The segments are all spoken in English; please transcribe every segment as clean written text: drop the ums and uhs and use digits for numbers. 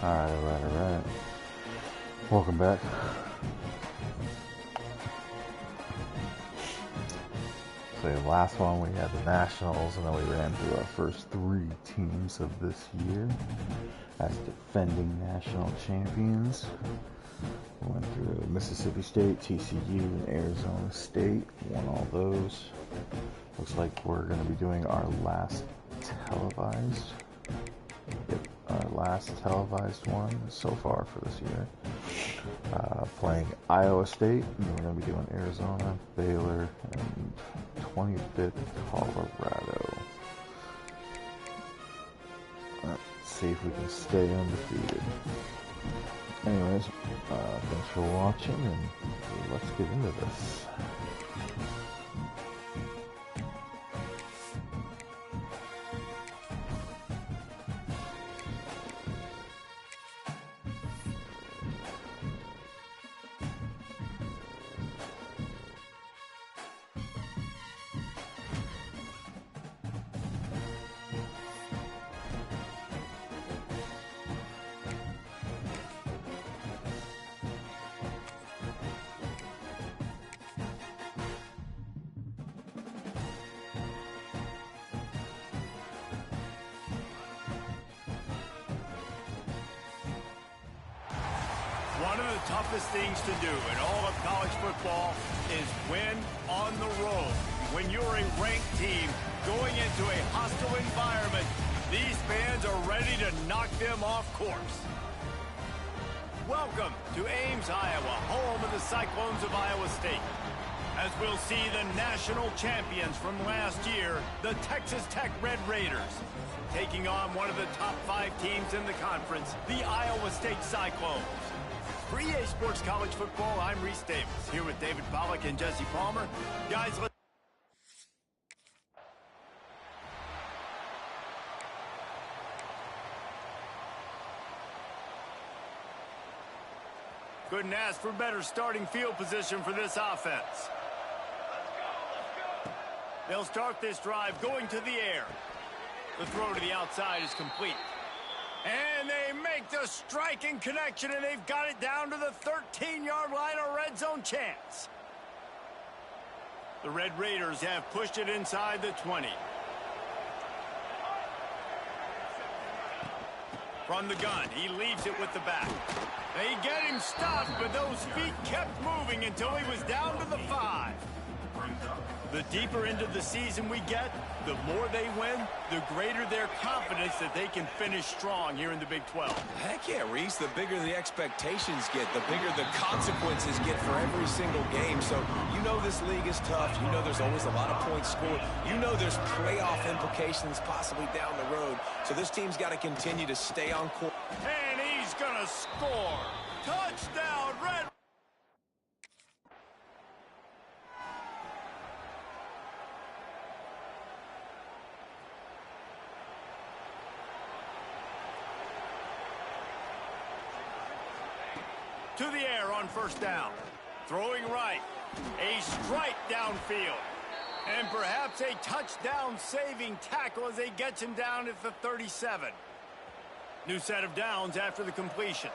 Alright. Welcome back. So the last one we had the Nationals, and then we ran through our first 3 teams of this year as defending national champions. We went through Mississippi State, TCU, and Arizona State. Won all those. Looks like we're going to be doing our last televised. Yep, our last televised one so far for this year. Playing Iowa State, and we're going to be doing Arizona, Baylor, and 25th Colorado. Let's see if we can stay undefeated. Anyways, thanks for watching, and let's get into this. One of the toughest things to do in all of college football is win on the road. When you're a ranked team going into a hostile environment, these fans are ready to knock them off course. Welcome to Ames, Iowa, home of the Cyclones of Iowa State. As we'll see the national champions from last year, the Texas Tech Red Raiders, taking on one of the top 5 teams in the conference, the Iowa State Cyclones. For EA Sports College Football, I'm Reese Davis, here with David Pollack and Jesse Palmer. Guys, let's... Couldn't ask for better starting field position for this offense. They'll start this drive going to the air. The throw to the outside is complete. And they make the striking connection, and they've got it down to the 13-yard line, a red zone chance. The Red Raiders have pushed it inside the 20. From the gun, he leaves it with the back. They get him stopped, but those feet kept moving until he was down to the 5. The deeper into the season we get, the more they win, the greater their confidence that they can finish strong here in the Big 12. Heck yeah, Reese. The bigger the expectations get, the bigger the consequences get for every single game. So you know this league is tough. You know there's always a lot of points scored. You know there's playoff implications possibly down the road. So this team's got to continue to stay on course. And he's going to score. Touchdown, Red. To the air on first down. Throwing right. A strike downfield. And perhaps a touchdown-saving tackle as they gets him down at the 37. New set of downs after the completion.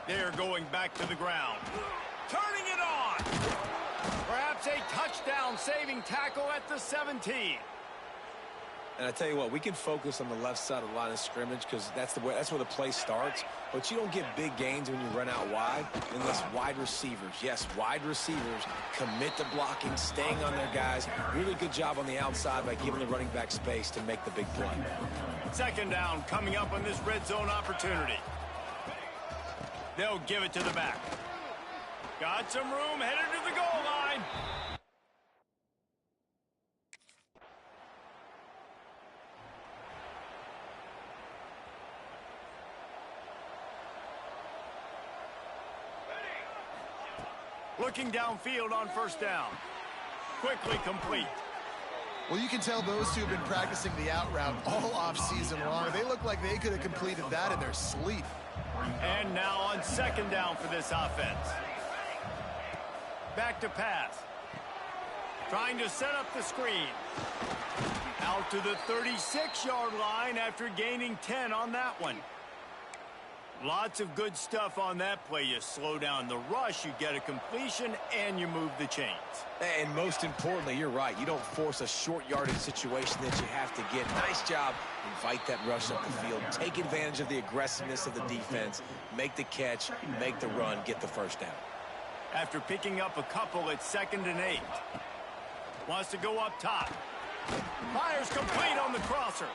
They're going back to the ground. Turning it on. Perhaps a touchdown-saving tackle at the 17. And I tell you what, we can focus on the left side of the line of scrimmage because that's where the play starts. But you don't get big gains when you run out wide unless wide receivers, yes, wide receivers, commit to blocking, staying on their guys. Really good job on the outside by giving the running back space to make the big play. Second down coming up on this red zone opportunity. They'll give it to the back. Got some room headed to the goal line. Looking downfield on first down. Quickly complete. Well, you can tell those two have been practicing the out route all off-season long. They look like they could have completed that in their sleep. And now on second down for this offense. Back to pass. Trying to set up the screen. Out to the 36-yard line after gaining 10 on that one. Lots of good stuff on that play. You slow down the rush, you get a completion, and you move the chains. And most importantly, you're right. You don't force a short yardage situation that you have to get. Nice job. Invite that rush up the field. Take advantage of the aggressiveness of the defense. Make the catch, make the run, get the first down. After picking up a couple, it's 2nd and 8. Wants to go up top. Fires complete on the crosser.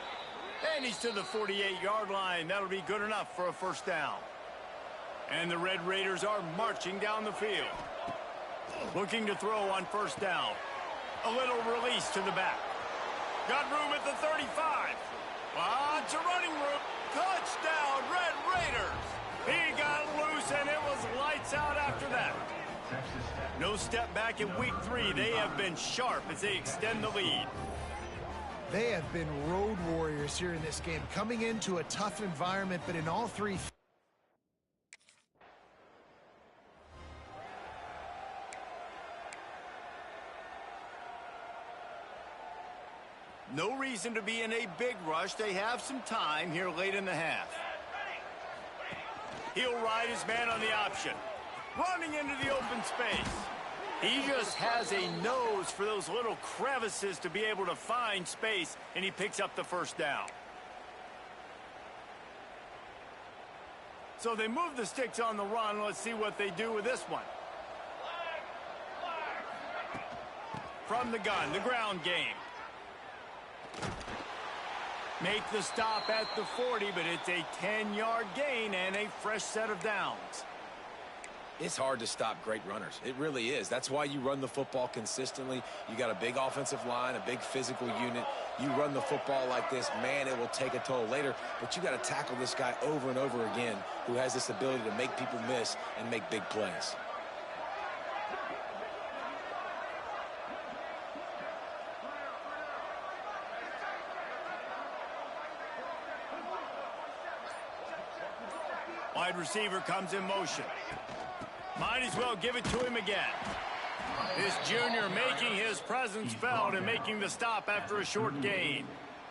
And he's to the 48-yard line. That'll be good enough for a first down. And the Red Raiders are marching down the field. Looking to throw on first down. A little release to the back. Got room at the 35. Lots of running room. Touchdown, Red Raiders. He got loose, and it was lights out after that. No step back in week 3. They have been sharp as they extend the lead. They have been road warriors here in this game, coming into a tough environment, but in all 3. No reason to be in a big rush. They have some time here late in the half. He'll ride his man on the option. Running into the open space. He just has a nose for those little crevices to be able to find space, and he picks up the first down. So they move the sticks on the run. Let's see what they do with this one. From the gun, the ground game. Make the stop at the 40, but it's a 10-yard gain and a fresh set of downs. It's hard to stop great runners. It really is. That's why you run the football consistently. You got a big offensive line, a big physical unit. You run the football like this, man, it will take a toll later. But you got to tackle this guy over and over again who has this ability to make people miss and make big plays. Wide receiver comes in motion. Might as well give it to him again. This junior making his presence felt and making the stop after a short gain.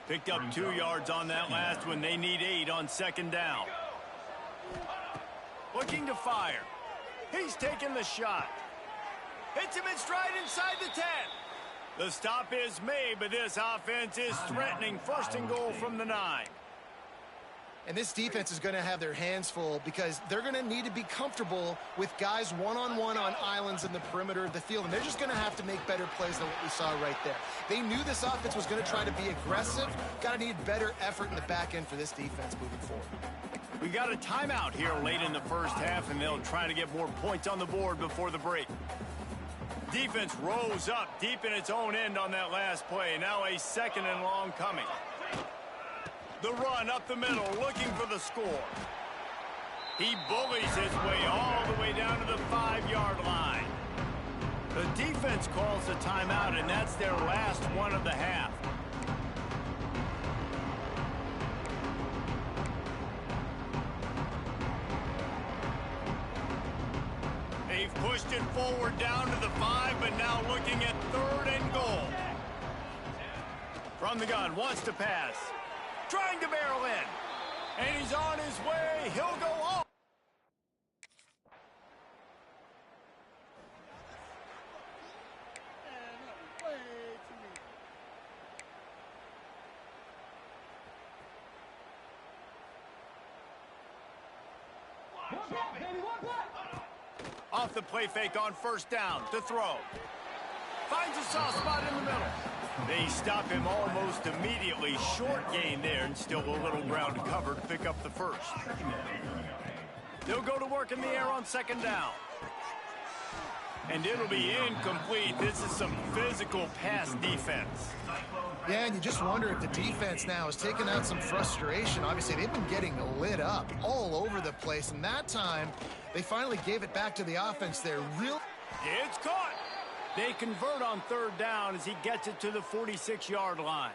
Picked up 2 yards on that last one. They need 8 on 2nd down. Looking to fire. He's taking the shot. Hits him in stride inside the 10. The stop is made, but this offense is threatening. 1st and goal from the 9. And this defense is going to have their hands full because they're going to need to be comfortable with guys one-on-one on islands in the perimeter of the field. And they're just going to have to make better plays than what we saw right there. They knew this offense was going to try to be aggressive. Got to need better effort in the back end for this defense moving forward. We got a timeout here late in the first half, and they'll try to get more points on the board before the break. Defense rose up deep in its own end on that last play. Now a 2nd and long coming. The run up the middle, looking for the score. He bullies his way all the way down to the 5-yard line. The defense calls a timeout, and that's their last one of the half. They've pushed it forward down to the 5, but now looking at 3rd and goal. From the gun, wants to pass. Trying to barrel in. And he's on his way. He'll go on. Off the play fake on 1st down to throw. Finds a soft spot in the middle. They stop him almost immediately. Short gain there, and still a little ground to cover to pick up the 1st. They'll go to work in the air on 2nd down. And it'll be incomplete. This is some physical pass defense. Yeah, and you just wonder if the defense now is taking out some frustration. Obviously, they've been getting lit up all over the place, and that time they finally gave it back to the offense there. It's caught. They convert on 3rd down as he gets it to the 46-yard line.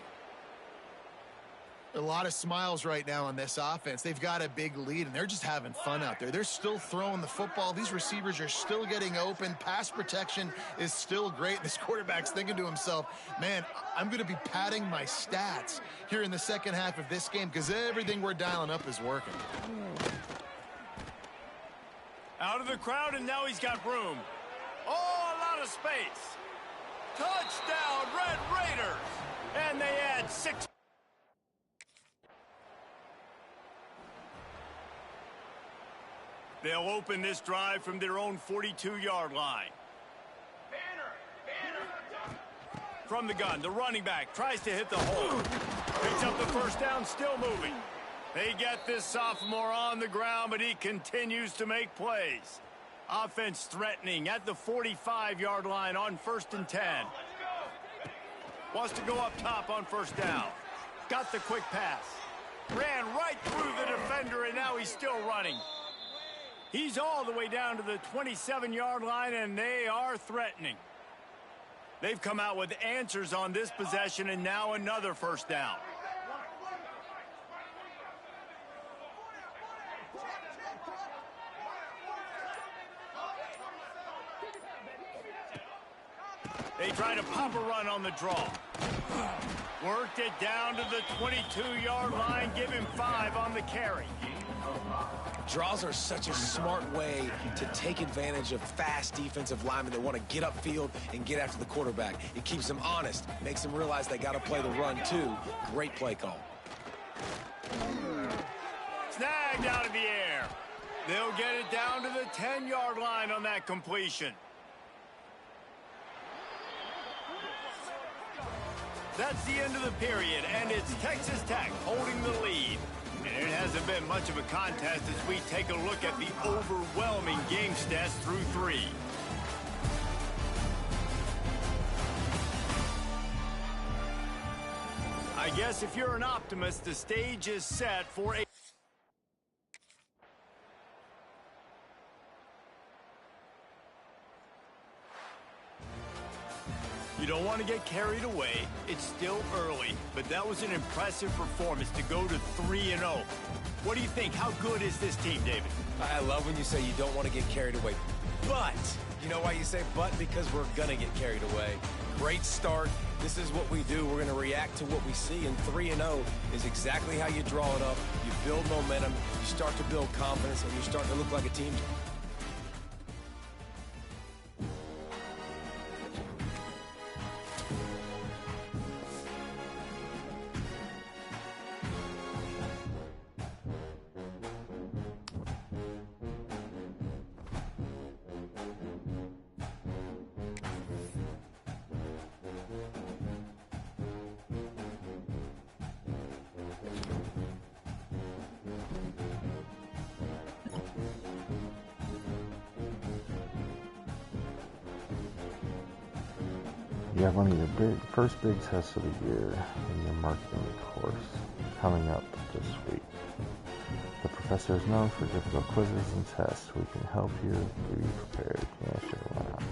A lot of smiles right now on this offense. They've got a big lead, and they're just having fun out there. They're still throwing the football. These receivers are still getting open. Pass protection is still great. This quarterback's thinking to himself, man, I'm going to be padding my stats here in the second half of this game because everything we're dialing up is working. Out of the crowd, and now he's got room. Oh, a lot of space. Touchdown, Red Raiders. And they add 6. They'll open this drive from their own 42-yard line. From the gun, the running back tries to hit the hole. Picks up the first down, still moving. They get this sophomore on the ground, but he continues to make plays. Offense threatening at the 45-yard line on 1st and 10. Wants to go up top on first down. Got the quick pass. Ran right through the defender, and now he's still running. He's all the way down to the 27-yard line, and they are threatening. They've come out with answers on this possession, and now another first down. They try to pop a run on the draw. Worked it down to the 22-yard line. Give him 5 on the carry. Draws are such a smart way to take advantage of fast defensive linemen that want to get upfield and get after the quarterback. It keeps them honest, makes them realize they got to play the run too. Great play call. Snagged out of the air. They'll get it down to the 10-yard line on that completion. That's the end of the period, and it's Texas Tech holding the lead. And it hasn't been much of a contest as we take a look at the overwhelming game stats through 3. I guess if you're an optimist, the stage is set for a... You don't want to get carried away. It's still early, but that was an impressive performance to go to 3-0. What do you think? How good is this team, David? I love when you say you don't want to get carried away. But, you know why you say but? Because we're going to get carried away. Great start. This is what we do. We're going to react to what we see, and 3-0 is exactly how you draw it up. You build momentum, you start to build confidence, and you're starting to look like a team. You have one of your first big tests of the year in your marketing course coming up this week. The professor is known for difficult quizzes and tests. We can help you be prepared. Yeah, sure, why not?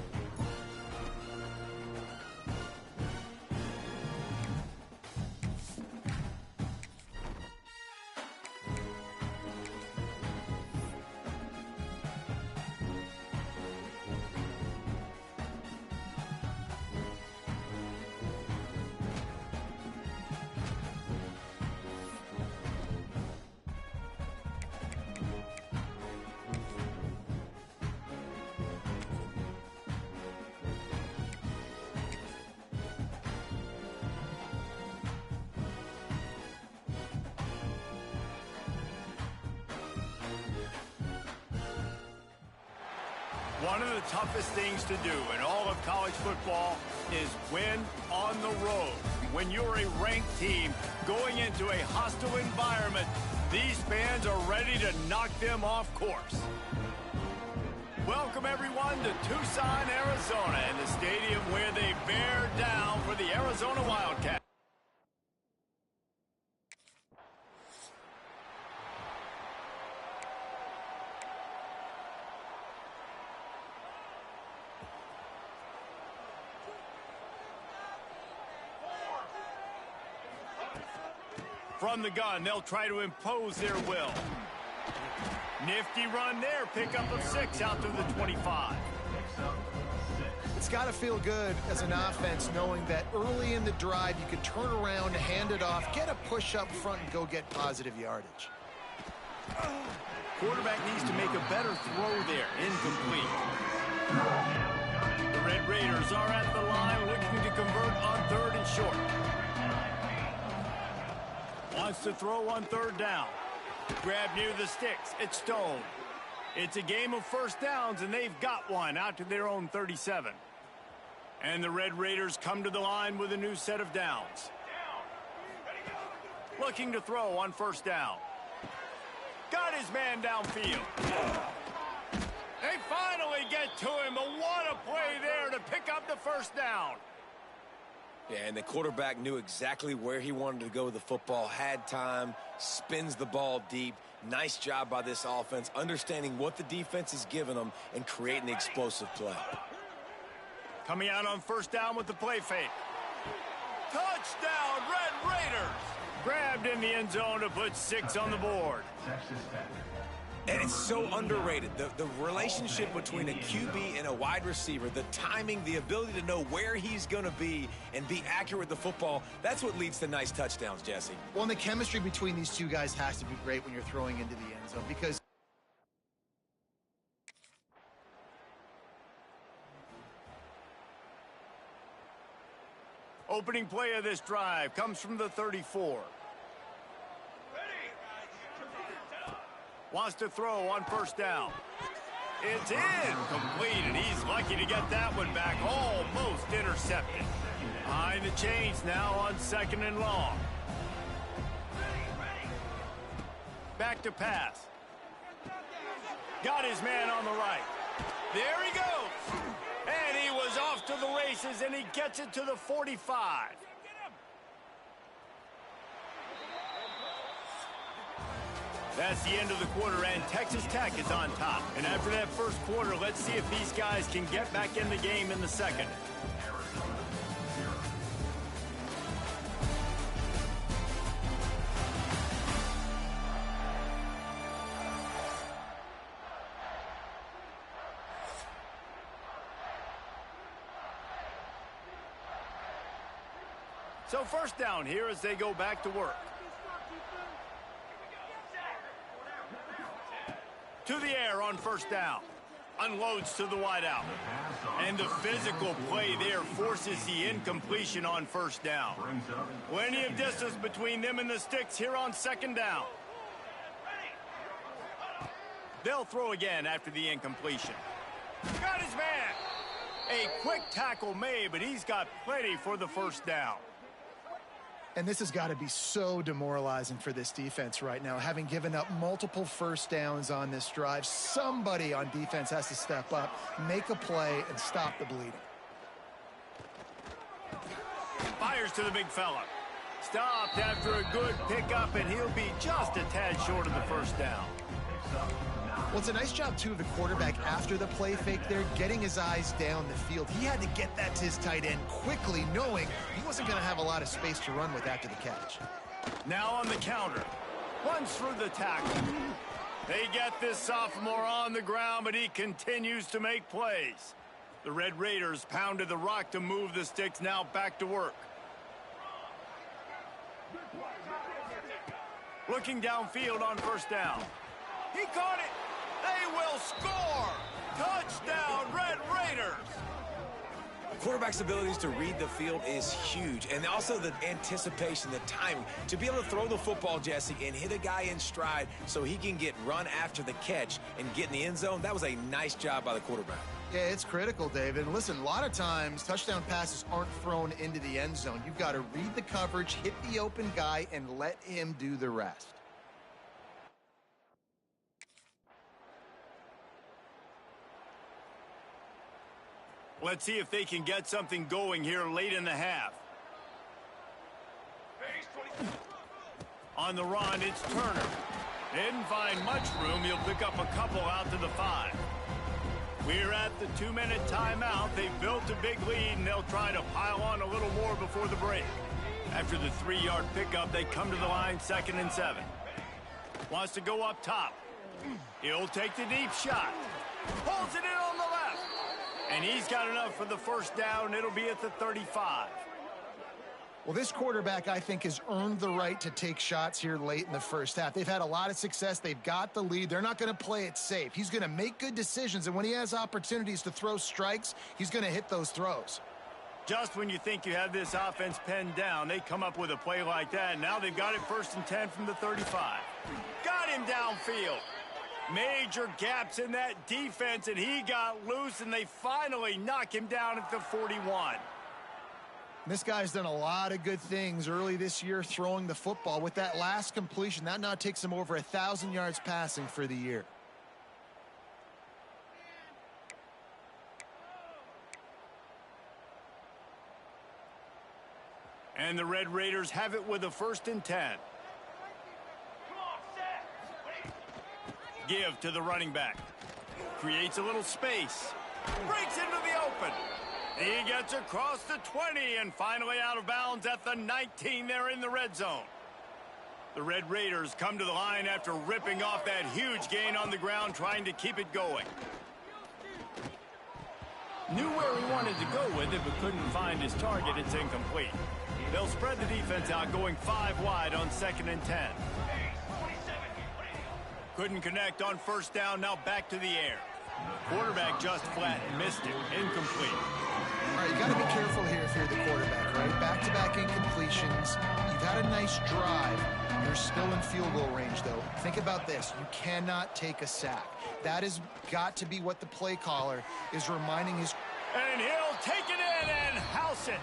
One of the toughest things to do in all of college football is win on the road. When you're a ranked team going into a hostile environment, these fans are ready to knock them off course. Welcome, everyone, to Tucson, Arizona, and the stadium where they bear down for the Arizona Wildcats. From the gun, they'll try to impose their will. Nifty run there. Pickup of 6 out to the 25. It's got to feel good as an offense knowing that early in the drive you can turn around, hand it off, get a push up front, and go get positive yardage. Quarterback needs to make a better throw there. Incomplete. The Red Raiders are at the line looking to convert on 3rd and short. Wants to throw on 3rd down. Grab near the sticks. It's Stone. It's a game of first downs, and they've got one out to their own 37. And the Red Raiders come to the line with a new set of downs. Looking to throw on 1st down. Got his man downfield. They finally get to him, but what a play there to pick up the 1st down. Yeah, and the quarterback knew exactly where he wanted to go with the football, had time, spins the ball deep. Nice job by this offense, understanding what the defense is giving them and creating the explosive play. Coming out on 1st down with the play fake. Touchdown, Red Raiders! Grabbed in the end zone to put 6 on the board. And it's so underrated. The relationship between a QB and a wide receiver, the timing, the ability to know where he's going to be and be accurate with the football, that's what leads to nice touchdowns, Jesse. Well, and the chemistry between these two guys has to be great when you're throwing into the end zone because opening play of this drive comes from the 34. Wants to throw on 1st down. It's incomplete, and he's lucky to get that one back. Almost intercepted. Behind the chains now on 2nd and long. Back to pass. Got his man on the right. There he goes. And he was off to the races, and he gets it to the 45. That's the end of the quarter, and Texas Tech is on top. And after that 1st quarter, let's see if these guys can get back in the game in the 2nd. So 1st down here as they go back to work. To the air on 1st down. Unloads to the wideout. And the physical play there forces the incompletion on 1st down. Plenty of distance between them and the sticks here on 2nd down. They'll throw again after the incompletion. Got his man. A quick tackle made, but he's got plenty for the 1st down. And this has got to be so demoralizing for this defense right now. Having given up multiple 1st downs on this drive, somebody on defense has to step up, make a play, and stop the bleeding. Fires to the big fella. Stopped after a good pickup, and he'll be just a tad short of the 1st down. Well, it's a nice job, too, of the quarterback after the play fake there, getting his eyes down the field. He had to get that to his tight end quickly, knowing he wasn't going to have a lot of space to run with after the catch. Now on the counter. Runs through the tackle. They get this sophomore on the ground, but he continues to make plays. The Red Raiders pounded the rock to move the sticks, now back to work. Looking downfield on 1st down. He caught it. They will score. Touchdown, Red Raiders. The quarterback's abilities to read the field is huge. And also the anticipation, the timing. To be able to throw the football, Jesse, and hit a guy in stride so he can get run after the catch and get in the end zone, that was a nice job by the quarterback. Yeah, it's critical, David. And listen, a lot of times touchdown passes aren't thrown into the end zone. You've got to read the coverage, hit the open guy, and let him do the rest. Let's see if they can get something going here late in the half. On the run, it's Turner. Didn't find much room. He'll pick up a couple out to the 5. We're at the 2-minute timeout. They've built a big lead, and they'll try to pile on a little more before the break. After the 3-yard pickup, they come to the line 2nd and 7. Wants to go up top. He'll take the deep shot. Pulls it in on the left. And he's got enough for the first down. It'll be at the 35. Well, this quarterback, I think, has earned the right to take shots here late in the first half. They've had a lot of success. They've got the lead. They're not going to play it safe. He's going to make good decisions, and when he has opportunities to throw strikes, he's going to hit those throws. Just when you think you have this offense pinned down, they come up with a play like that, and now they've got it 1st and 10 from the 35. Got him downfield. Major gaps in that defense, and he got loose, and they finally knock him down at the 41. This guy's done a lot of good things early this year throwing the football. With that last completion, that now takes him over 1,000 yards passing for the year. And the Red Raiders have it with a 1st and 10. Give to the running back. Creates a little space. Breaks into the open. He gets across the 20 and finally out of bounds at the 19. They're in the red zone. The Red Raiders come to the line after ripping off that huge gain on the ground, trying to keep it going. Knew where he wanted to go with it, but couldn't find his target. It's incomplete. They'll spread the defense out, going 5 wide on 2nd and 10. Couldn't connect on 1st down, now back to the air. Quarterback just flat missed it. Incomplete. All right, you got to be careful here if you're the quarterback, right? Back-to-back incompletions. You've had a nice drive. You're still in field goal range, though. Think about this. You cannot take a sack. That has got to be what the play caller is reminding his... And he'll take it in and house it.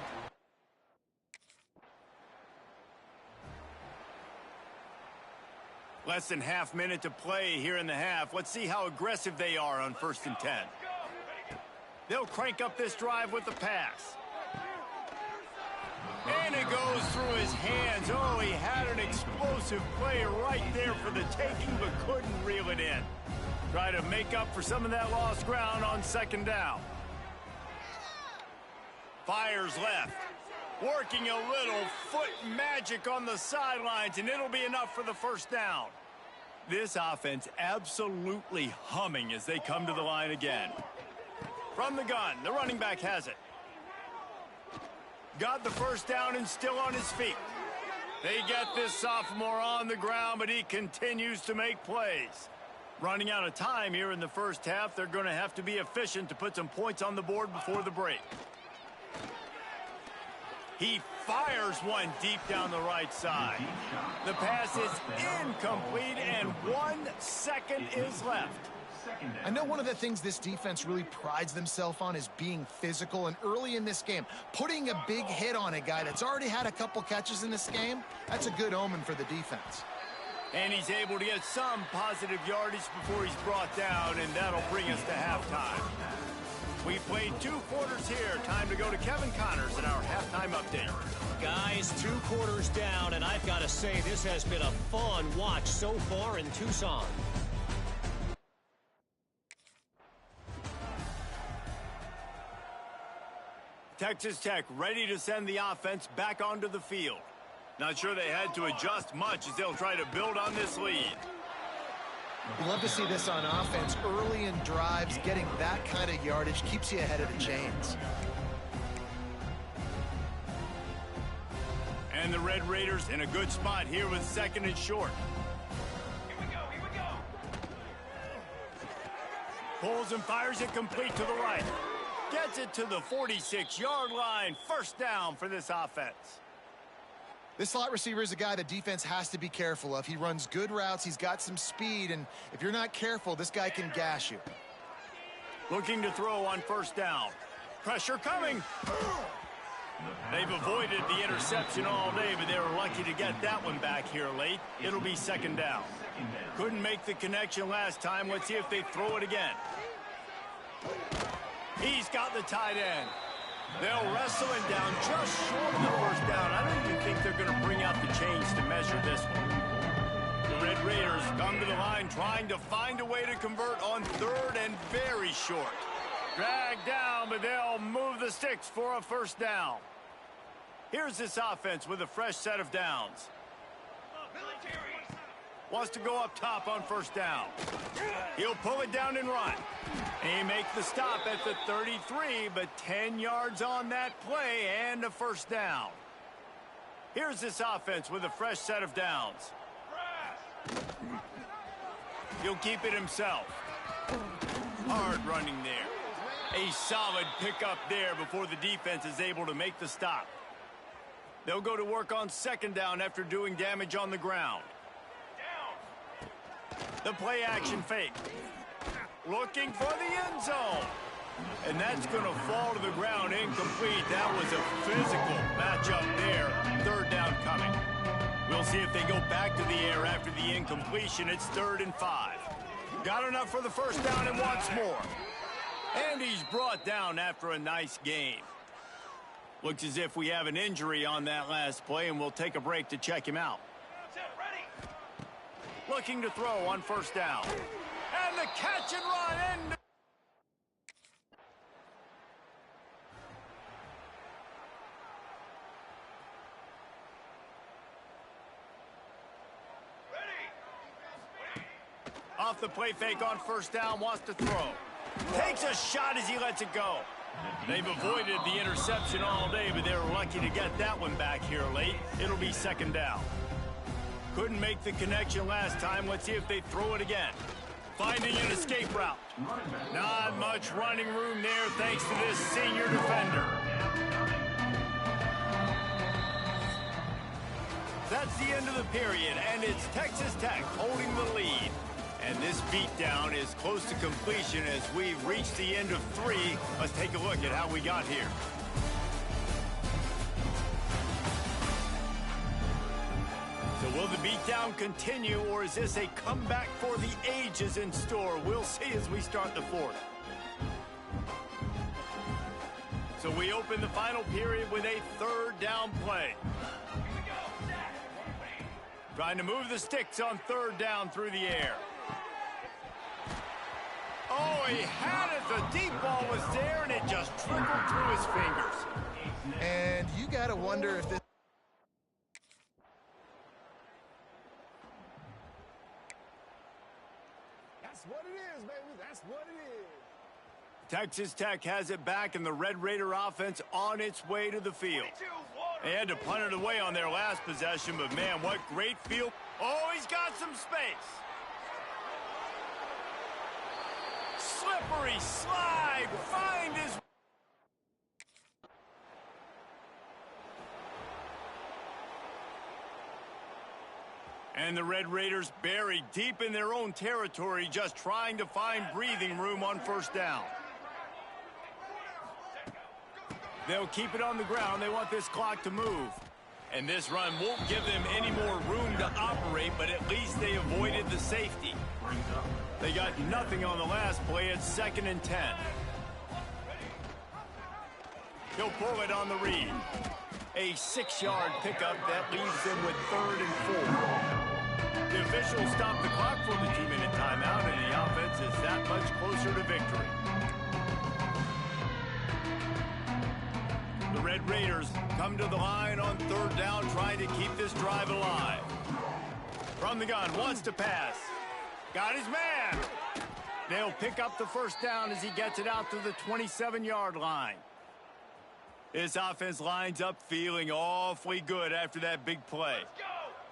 Less than half minute to play here in the half. Let's see how aggressive they are on 1st and 10. They'll crank up this drive with the pass. And it goes through his hands. Oh, he had an explosive play right there for the taking, but couldn't reel it in. Try to make up for some of that lost ground on 2nd down. Fires left. Working a little foot magic on the sidelines, and it'll be enough for the 1st down. This offense absolutely humming as they come to the line again. From the gun, the running back has it. Got the 1st down and still on his feet. They get this sophomore on the ground, but he continues to make plays. Running out of time here in the first half, they're going to have to be efficient to put some points on the board before the break. He fires one deep down the right side. The pass is incomplete, and 1 second is left. I know one of the things this defense really prides themselves on is being physical, and early in this game, putting a big hit on a guy that's already had a couple catches in this game, that's a good omen for the defense. And he's able to get some positive yardage before he's brought down, and that'll bring us to halftime. We've played 2 quarters here. Time to go to Kevin Connors in our halftime update. Guys, 2 quarters down, and I've got to say this has been a fun watch so far in Tucson. Texas Tech ready to send the offense back onto the field. Not sure they had to adjust much as they'll try to build on this lead. We love to see this on offense. Early in drives, getting that kind of yardage keeps you ahead of the chains. And the Red Raiders in a good spot here with 2nd and short. Here we go. Pulls and fires it complete to the right. Gets it to the 46-yard line. 1st down for this offense. This slot receiver is a guy the defense has to be careful of. He runs good routes. He's got some speed, and if you're not careful, this guy can gash you. Looking to throw on 1st down. Pressure coming. They've avoided the interception all day, but they were lucky to get that one back here late. It'll be 2nd down. Couldn't make the connection last time. Let's see if they throw it again. He's got the tight end. They'll wrestle him down just short of the 1st down. I don't even think they're going to bring out the chains to measure this one. The Red Raiders come to the line trying to find a way to convert on 3rd and very short. Dragged down, but they'll move the sticks for a 1st down. Here's this offense with a fresh set of downs. Wants to go up top on first down. He'll pull it down and run. He makes the stop at the 33, but 10 yards on that play and a first down. Here's this offense with a fresh set of downs. He'll keep it himself. Hard running there. A solid pickup there before the defense is able to make the stop. They'll go to work on second down after doing damage on the ground. The play action fake. Looking for the end zone. And that's going to fall to the ground incomplete. That was a physical matchup there. Third down coming. We'll see if they go back to the air after the incompletion. It's 3rd and 5. Got enough for the first down and wants more. And he's brought down after a nice gain. Looks as if we have an injury on that last play, and we'll take a break to check him out. Looking to throw on first down. And the catch and run. And off the play fake on first down, wants to throw. Takes a shot as he lets it go. They've avoided the interception all day, but they were lucky to get that one back here late. It'll be second down. Couldn't make the connection last time. Let's see if they throw it again. Finding an escape route. Not much running room there thanks to this senior defender. That's the end of the period, and it's Texas Tech holding the lead. And this beatdown is close to completion as we've reached the end of 3. Let's take a look at how we got here. So will the beatdown continue, or is this a comeback for the ages in store? We'll see as we start the 4th. So we open the final period with a 3rd down play. Trying to move the sticks on 3rd down through the air. Oh, he had it. The deep ball was there, and it just trickled through his fingers. And you got to wonder if this... That's what it is, baby. That's what it is. Texas Tech has it back, and the Red Raider offense on its way to the field. They had to punt it away on their last possession, but man, what great field. Oh, he's got some space. Slippery slide. Find his... And the Red Raiders buried deep in their own territory, just trying to find breathing room on first down. They'll keep it on the ground. They want this clock to move. And this run won't give them any more room to operate, but at least they avoided the safety. They got nothing on the last play. It's 2nd and 10. He'll pull it on the read. A 6-yard pickup that leaves them with 3rd and 4. The officials stop the clock for the 2-minute timeout, and the offense is that much closer to victory. The Red Raiders come to the line on 3rd down, trying to keep this drive alive. From the gun, wants to pass. Got his man. They'll pick up the first down as he gets it out to the 27-yard line. This offense lines up feeling awfully good after that big play. Let's go!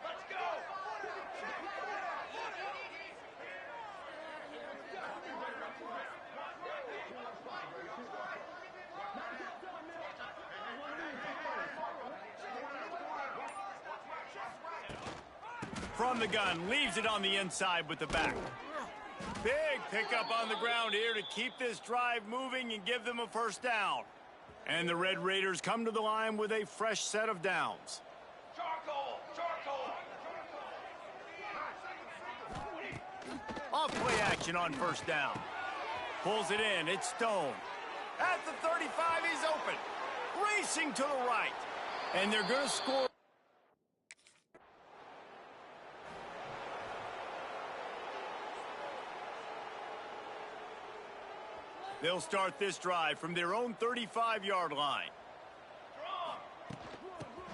Let's go! From the gun, leaves it on the inside with the back. Big pickup on the ground here to keep this drive moving and give them a first down. And the Red Raiders come to the line with a fresh set of downs. Charcoal! Charcoal! Off play action on first down. Pulls it in. It's Stone. At the 35, he's open. Racing to the right. And they're going to score. They'll start this drive from their own 35-yard line.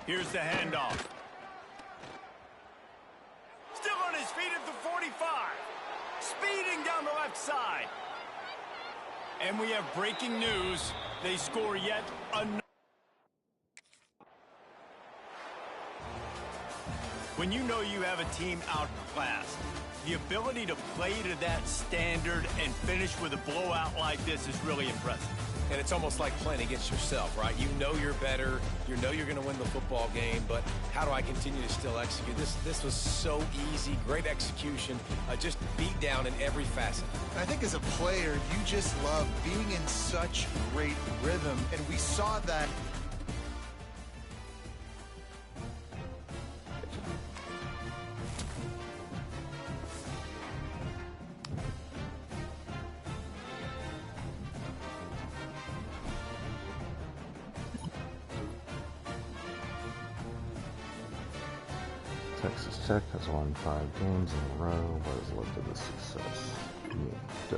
Here's the handoff. Still on his feet at the 45. Speeding down the left side. And we have breaking news. They score yet another. When you know you have a team outclassed, the ability to play to that standard and finish with a blowout like this is really impressive. And it's almost like playing against yourself, right? You know you're better. You know you're going to win the football game, but how do I continue to still execute? This was so easy. Great execution. Just beat down in every facet. I think as a player, you just love being in such great rhythm, and we saw that. Texas Tech has won 5 games in a row. What has led to this success? Duh.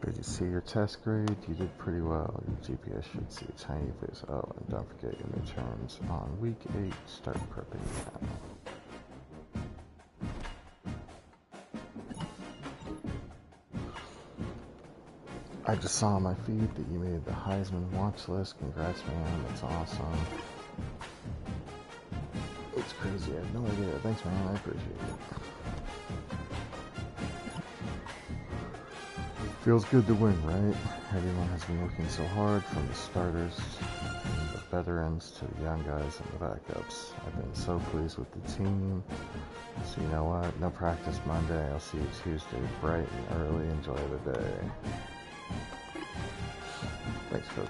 Did you see your test grade? You did pretty well. Your GPS should see a tiny face. Oh, and don't forget your midterms on week 8. Start prepping now. I just saw on my feed that you made the Heisman watch list. Congrats, man. That's awesome. It's crazy. I had no idea. Thanks, man. I appreciate it. Feels good to win, right? Everyone has been working so hard, from the starters, the veterans, to the young guys and the backups. I've been so pleased with the team. So you know what? No practice Monday. I'll see you Tuesday, bright and early. Enjoy the day. Thanks, Coach.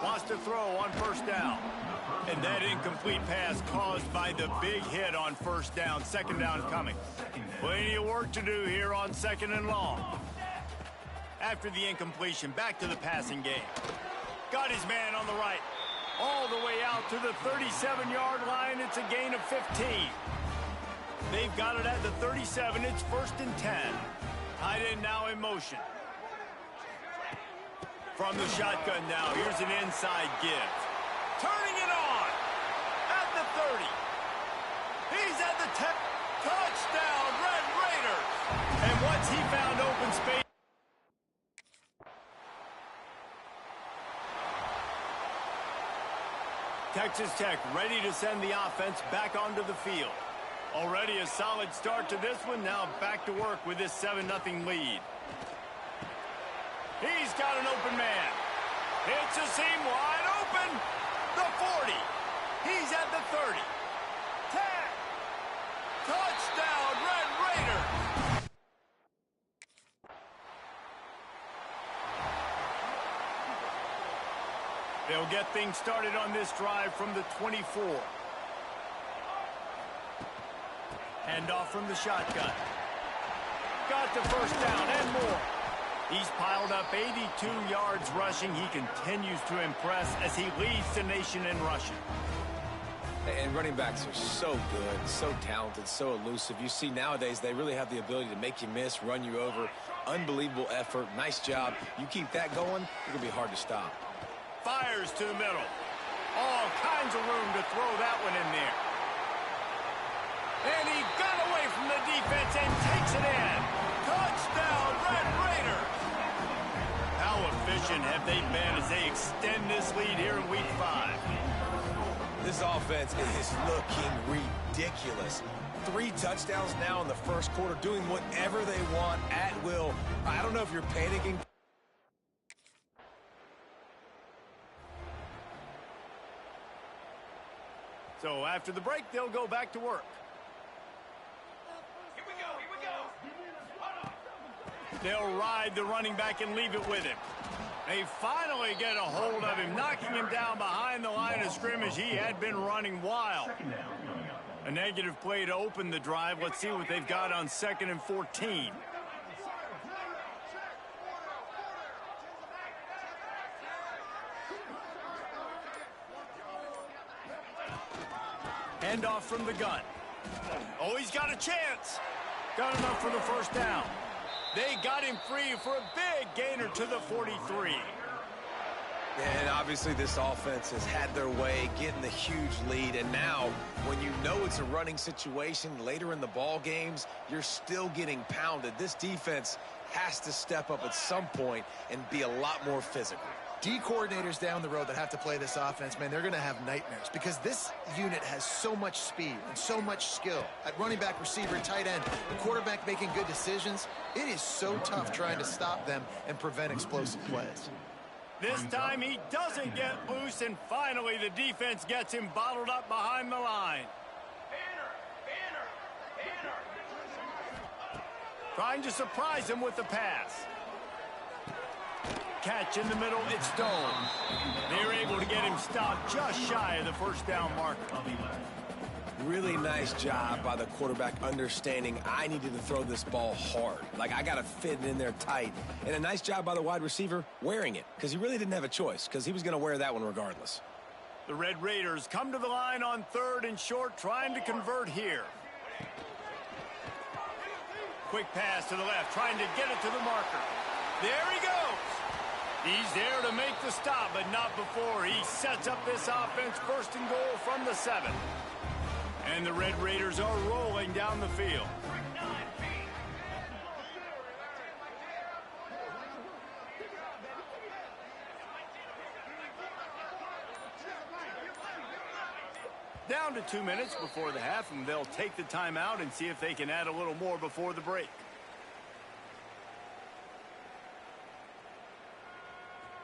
Wants to throw on first down. And that incomplete pass caused by the big hit on first down. Second down coming. Plenty of work to do here on second and long. After the incompletion, back to the passing game. Got his man on the right. All the way out to the 37-yard line. It's a gain of 15. They've got it at the 37. It's 1st and 10. Tight end now in motion. From the shotgun now, here's an inside give. Turning it on at the 30. He's at the 10. Touchdown, Red Raiders. And once he found open space. Texas Tech ready to send the offense back onto the field. Already a solid start to this one. Now back to work with this 7-0 lead. He's got an open man. It's a seam wide open. The 40. He's at the 30. 10. Touchdown, Red Raiders. They'll get things started on this drive from the 24. Handoff from the shotgun. Got the first down and more. He's piled up 82 yards rushing. He continues to impress as he leads the nation in rushing. And running backs are so good, so talented, so elusive. You see nowadays they really have the ability to make you miss, run you over. Unbelievable effort. Nice job. You keep that going, it'll be hard to stop. Fires to the middle. All kinds of room to throw that one in there. And he got away from the defense and takes it in. Touchdown, Red Raiders. How efficient have they been as they extend this lead here in Week 5? This offense is looking ridiculous. 3 touchdowns now in the first quarter, doing whatever they want at will. I don't know if you're panicking. So after the break, they'll go back to work. Here we go. They'll ride the running back and leave it with him. They finally get a hold of him, knocking him down behind the line of scrimmage. He had been running wild. A negative play to open the drive. Let's see what they've got on 2nd and 14. Handoff from the gun. Oh, he's got a chance. Got enough for the first down. They got him free for a big gainer to the 43. And obviously this offense has had their way, getting the huge lead. And now, when you know it's a running situation later in the ball games, you're still getting pounded. This defense has to step up at some point and be a lot more physical. D coordinators down the road that have to play this offense, man, they're going to have nightmares because this unit has so much speed and so much skill. At running back, receiver, tight end, the quarterback making good decisions, it is so tough trying to stop them and prevent explosive plays. This time he doesn't get loose, and finally the defense gets him bottled up behind the line. Trying to surprise him with the pass. Catch in the middle, it's Stone. They're able to get him stopped just shy of the first down marker. Really nice job by the quarterback understanding I needed to throw this ball hard. Like, I got to fit it in there tight. And a nice job by the wide receiver wearing it, because he really didn't have a choice, because he was going to wear that one regardless. The Red Raiders come to the line on 3rd and short, trying to convert here. Quick pass to the left, trying to get it to the marker. There he goes. He's there to make the stop, but not before he sets up this offense. 1st and goal from the 7. And the Red Raiders are rolling down the field. Down to 2 minutes before the half, and they'll take the timeout and see if they can add a little more before the break.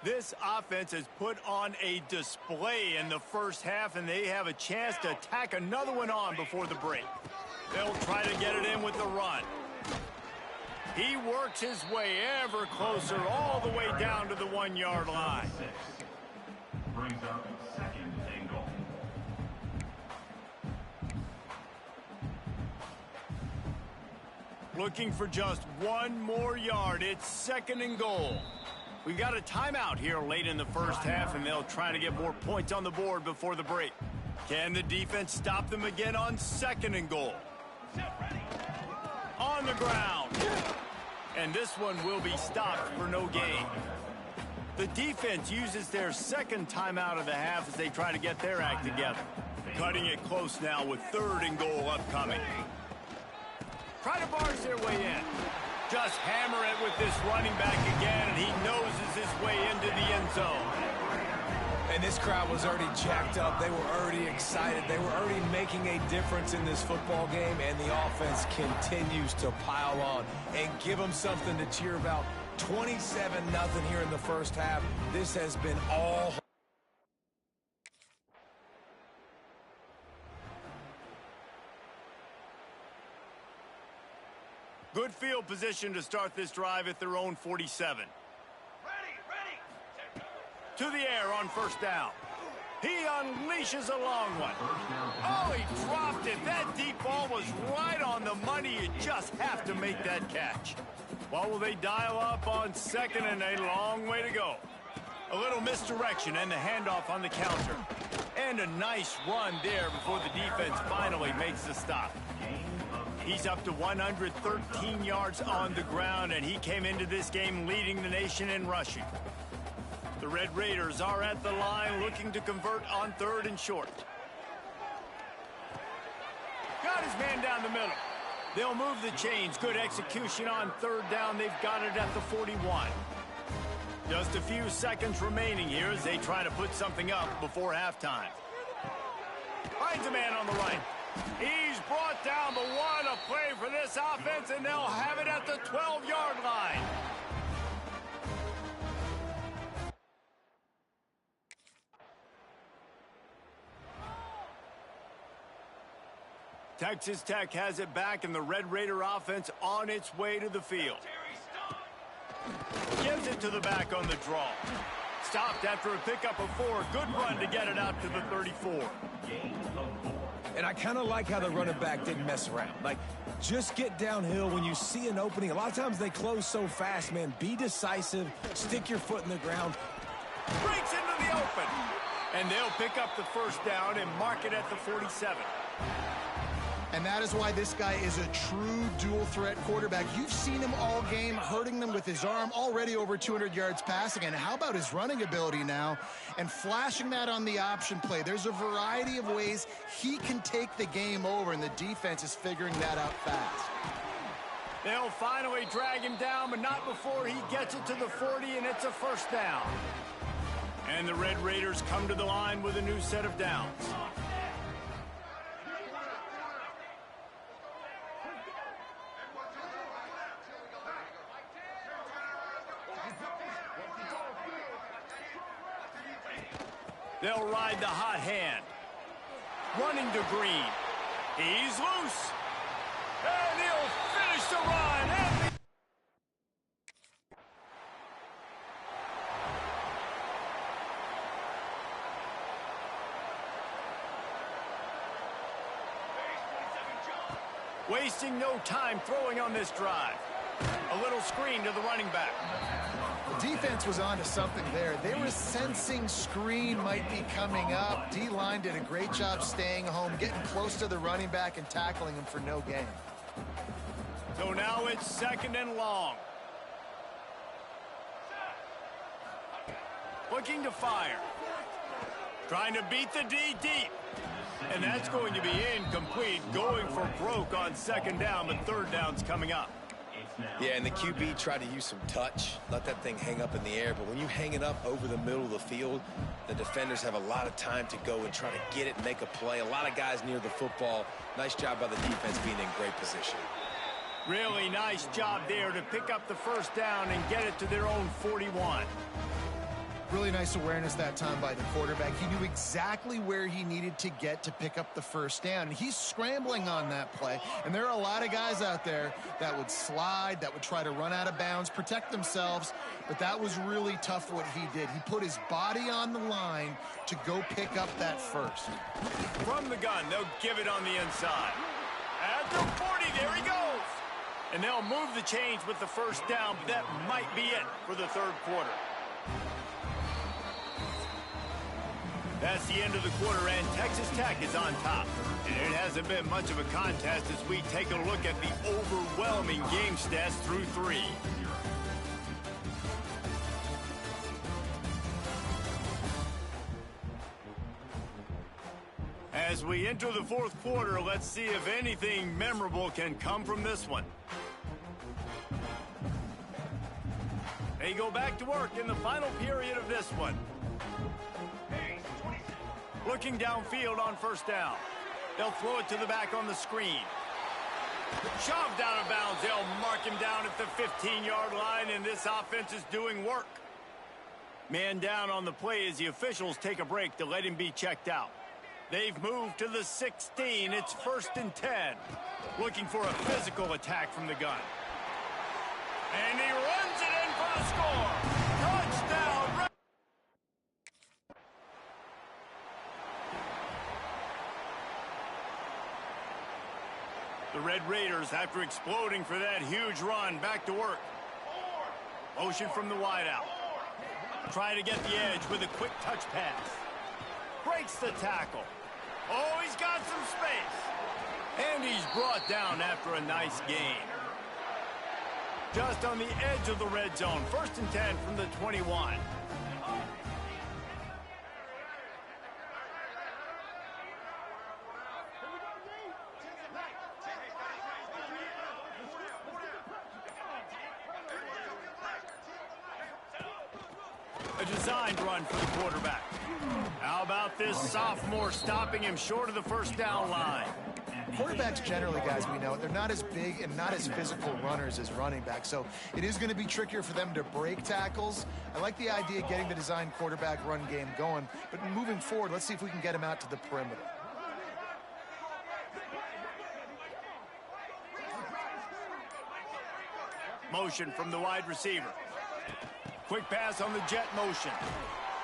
This offense has put on a display in the first half, and they have a chance to tack another one on before the break. They'll try to get it in with the run. He works his way ever closer all the way down to the 1-yard line. brings up 2nd and goal. Looking for just one more yard. It's 2nd and goal. We've got a timeout here late in the first half, and they'll try to get more points on the board before the break. Can the defense stop them again on 2nd and goal? On the ground. And this one will be stopped for no gain. The defense uses their 2nd timeout of the half as they try to get their act together. Cutting it close now with 3rd and goal upcoming. Try to barge their way in. Just hammer it with this running back again, and he noses his way into the end zone. And this crowd was already jacked up. They were already excited. They were already making a difference in this football game, and the offense continues to pile on and give them something to cheer about. 27-0 here in the first half. This has been all... Good field position to start this drive at their own 47. To the air on 1st down. He unleashes a long one. Oh, he dropped it. That deep ball was right on the money. You just have to make that catch. Well, will they dial up on 2nd and a long way to go? A little misdirection and the handoff on the counter. And a nice run there before the defense finally makes the stop. He's up to 113 yards on the ground, and he came into this game leading the nation in rushing. The Red Raiders are at the line looking to convert on 3rd and short. Got his man down the middle. They'll move the chains. Good execution on 3rd down. They've got it at the 41. Just a few seconds remaining here as they try to put something up before halftime. Finds a man on the right. He's brought down, but what a play for this offense, and they'll have it at the 12-yard line. Texas Tech has it back, and the Red Raider offense on its way to the field. Gives it to the back on the draw. Stopped after a pickup of 4. Good run to get it out to the 34. And I kind of like how the running back didn't mess around. Like, just get downhill when you see an opening. A lot of times they close so fast, man. Be decisive. Stick your foot in the ground. Breaks into the open. And they'll pick up the 1st down and mark it at the 47. And that is why this guy is a true dual-threat quarterback. You've seen him all game, hurting them with his arm, already over 200 yards passing. And how about his running ability now? And flashing that on the option play. There's a variety of ways he can take the game over, and the defense is figuring that out fast. They'll finally drag him down, but not before he gets it to the 40, and it's a 1st down. And the Red Raiders come to the line with a new set of downs. They'll ride the hot hand. Running to Green. He's loose. And he'll finish the run. And wasting no time throwing on this drive. A little screen to the running back. The defense was on to something there. They were sensing screen might be coming up. D-line did a great job staying home, getting close to the running back and tackling him for no gain. So now it's 2nd and long. Looking to fire. Trying to beat the D deep. And that's going to be incomplete. Going for broke on 2nd down, but 3rd down's coming up. Yeah, and the QB tried to use some touch, let that thing hang up in the air. But when you hang it up over the middle of the field, the defenders have a lot of time to go and try to get it and make a play. A lot of guys near the football. Nice job by the defense being in great position. Really nice job there to pick up the 1st down and get it to their own 41. Really nice awareness that time by the quarterback. He knew exactly where he needed to get to pick up the first down. And he's scrambling on that play. And there are a lot of guys out there that would slide, that would try to run out of bounds, protect themselves. But that was really tough what he did. He put his body on the line to go pick up that first. From the gun, they'll give it on the inside. At the 40, there he goes. And they'll move the chains with the first down, but that might be it for the third quarter. That's the end of the quarter, and Texas Tech is on top. And it hasn't been much of a contest as we take a look at the overwhelming game stats through 3. As we enter the fourth quarter, let's see if anything memorable can come from this one. They go back to work in the final period of this one. Looking downfield on first down. They'll throw it to the back on the screen. Shoved out of bounds. They'll mark him down at the 15-yard line, and this offense is doing work. Man down on the play as the officials take a break to let him be checked out. They've moved to the 16. It's 1st and 10. Looking for a physical attack from the gun. And he runs it in for the score. Touchdown. The Red Raiders, after exploding for that huge run, back to work. Motion from the wideout. Trying to get the edge with a quick touch pass. Breaks the tackle. Oh, he's got some space. And he's brought down after a nice gain. Just on the edge of the red zone. 1st and 10 from the 21. A designed run for the quarterback. How about this sophomore stopping him short of the first down line? Quarterbacks generally, guys, we know, they're not as big and not as physical runners as running backs, so it is going to be trickier for them to break tackles. I like the idea of getting the designed quarterback run game going, but moving forward, let's see if we can get him out to the perimeter. Motion from the wide receiver. Quick pass on the jet motion.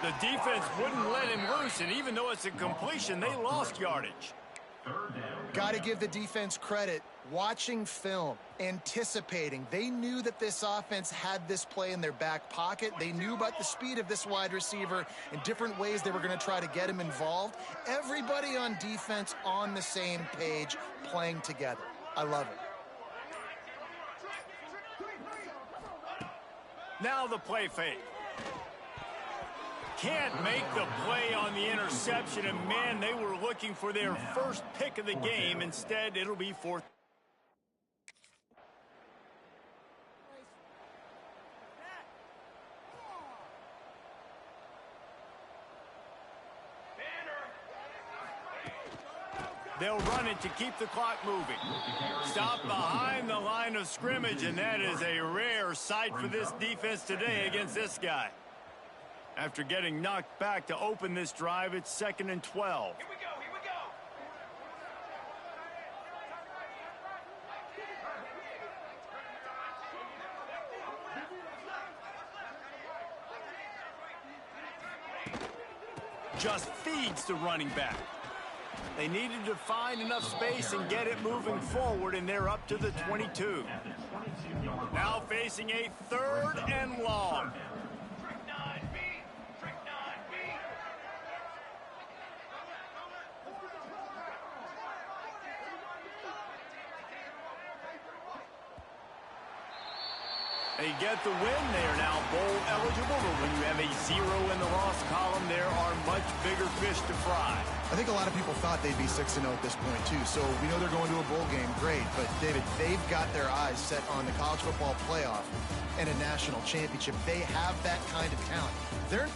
The defense wouldn't let him loose, and even though it's a completion, they lost yardage. Got to give the defense credit. Watching film, anticipating. They knew that this offense had this play in their back pocket. They knew about the speed of this wide receiver and different ways they were going to try to get him involved. Everybody on defense on the same page, playing together. I love it. Now the play fake. Can't make the play on the interception, and man, they were looking for their first pick of the game. Instead, it'll be 4th. They'll run it to keep the clock moving. Stop behind the line of scrimmage, and that is a rare sight for this defense today against this guy. After getting knocked back to open this drive, it's 2nd and 12. Here we go, here we go. Just feeds the running back. They needed to find enough space and get it moving forward, and they're up to the 22. Now facing a 3rd and long. They get the win. They are now bowl eligible, but when you have a 0 in the loss column, there are much bigger fish to fry. I think a lot of people thought they'd be 6-0 at this point, too. So we know they're going to a bowl game. Great. But, David, they've got their eyes set on the college football playoff and a national championship. They have that kind of talent. They're...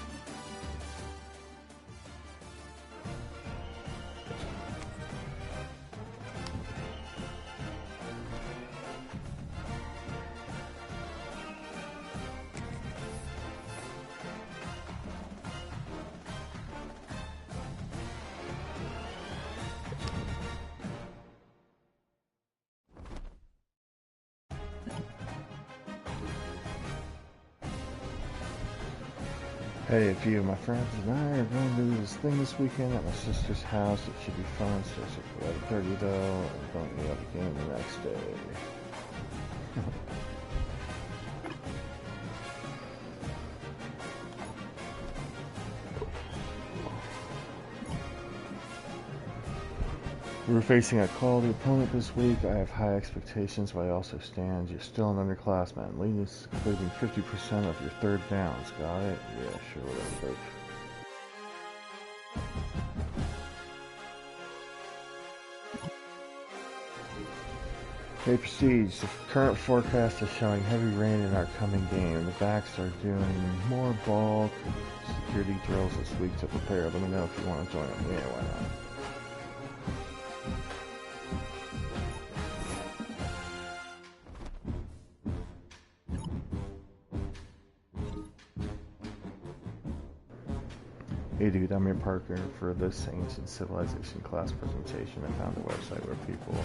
Hey, a few of my friends and I are going to do this thing this weekend at my sister's house. It should be fun. Starts at 11:30 though. I'm going to have a game the next day. We're facing a quality opponent this week. I have high expectations, but I also stand. You're still an underclassman. Lead is completing 50% of your third downs. Got it? Yeah, sure, whatever, coach. Hey, Prestige. The current forecast is showing heavy rain in our coming game. The backs are doing more ball security drills this week to prepare. Let me know if you want to join them. Yeah, why not? Hey dude, I'm your partner for this Ancient Civilization class presentation. I found a website where people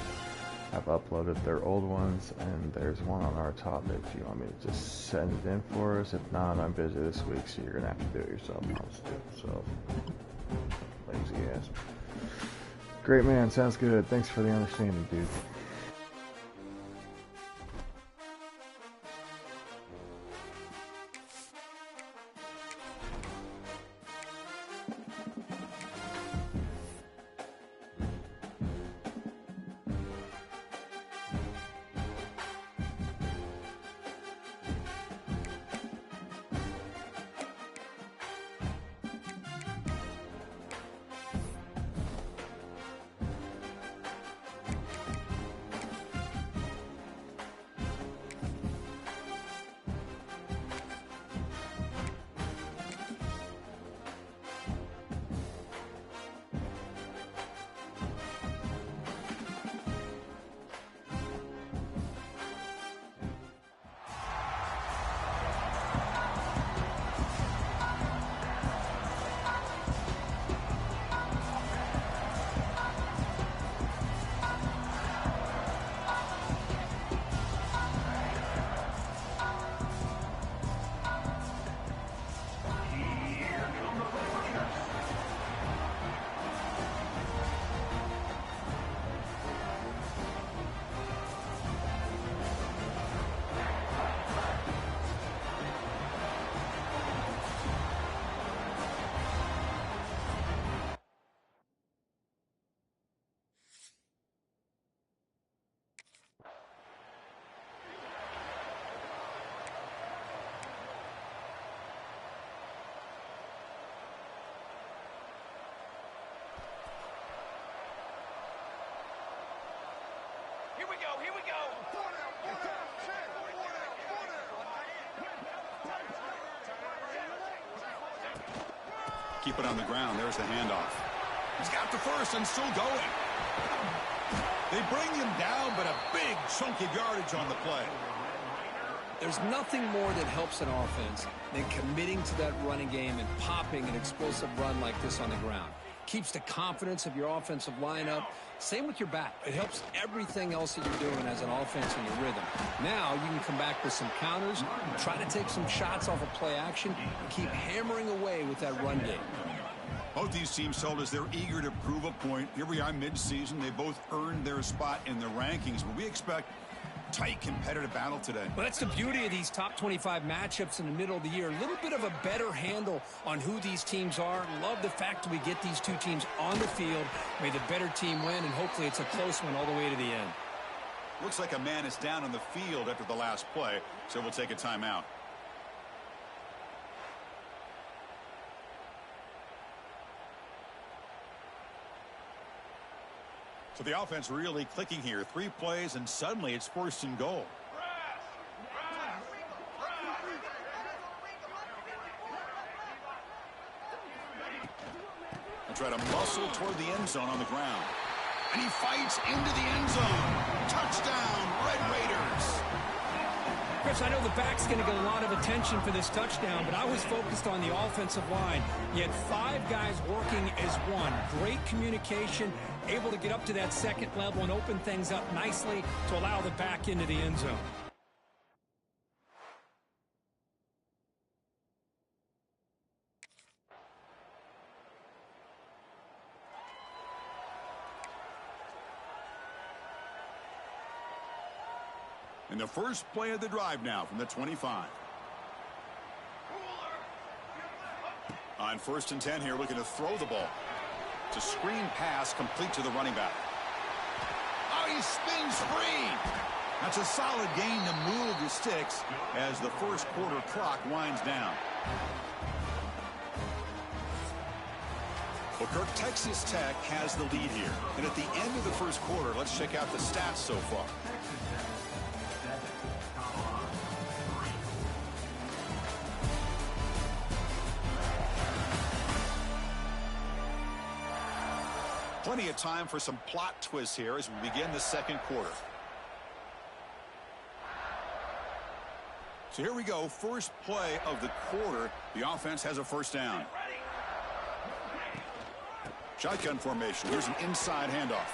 have uploaded their old ones, and there's one on our topic. Do you want me to just send it in for us? If not, I'm busy this week, so you're going to have to do it yourself. I'll just do it myself. Lazy ass. Great, man. Sounds good. Thanks for the understanding, dude. Here we go. Keep it on the ground. There's the handoff. He's got the first and still going. They bring him down, but a big chunk of yardage on the play. There's nothing more that helps an offense than committing to that running game and popping an explosive run like this on the ground. Keeps the confidence of your offensive lineup. Same with your back. It helps everything else that you're doing as an offense in your rhythm. Now you can come back with some counters, try to take some shots off of play action, and keep hammering away with that run game. Both these teams told us they're eager to prove a point. Here we are mid-season. They both earned their spot in the rankings, but we expect tight competitive battle today. Well, that's the beauty of these top 25 matchups in the middle of the year. A little bit of a better handle on who these teams are. Love the fact that we get these two teams on the field. May the better team win, and hopefully it's a close one all the way to the end. Looks like a man is down on the field after the last play, so we'll take a timeout. So the offense really clicking here. 3 plays, and suddenly it's 1st and goal. They'll try to muscle toward the end zone on the ground. And he fights into the end zone. Touchdown, Red Raiders. Chris, I know the back's going to get a lot of attention for this touchdown, but I was focused on the offensive line. You had 5 guys working as one. Great communication, able to get up to that second level and open things up nicely to allow the back into the end zone. And the first play of the drive now from the 25. On 1st and 10 here, looking to throw the ball. It's a screen pass complete to the running back. Oh, he spins free. That's a solid gain to move the sticks as the first quarter clock winds down. Well, Kirk, Texas Tech has the lead here. And at the end of the first quarter, let's check out the stats so far. Plenty of time for some plot twists here as we begin the second quarter. So here we go, first play of the quarter. The offense has a first down. Shotgun formation. Here's an inside handoff.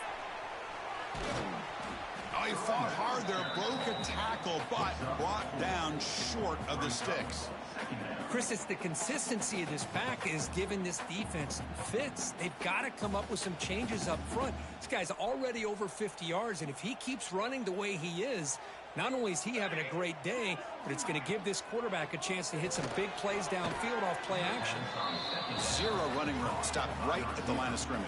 Oh, he fought hard there, broke a tackle, but brought down short of the sticks. Chris, it's the consistency of this pack is giving this defense fits. They've got to come up with some changes up front. This guy's already over 50 yards, and if he keeps running the way he is, not only is he having a great day, but it's going to give this quarterback a chance to hit some big plays downfield off play action. 0 running room. Stop right at the line of scrimmage.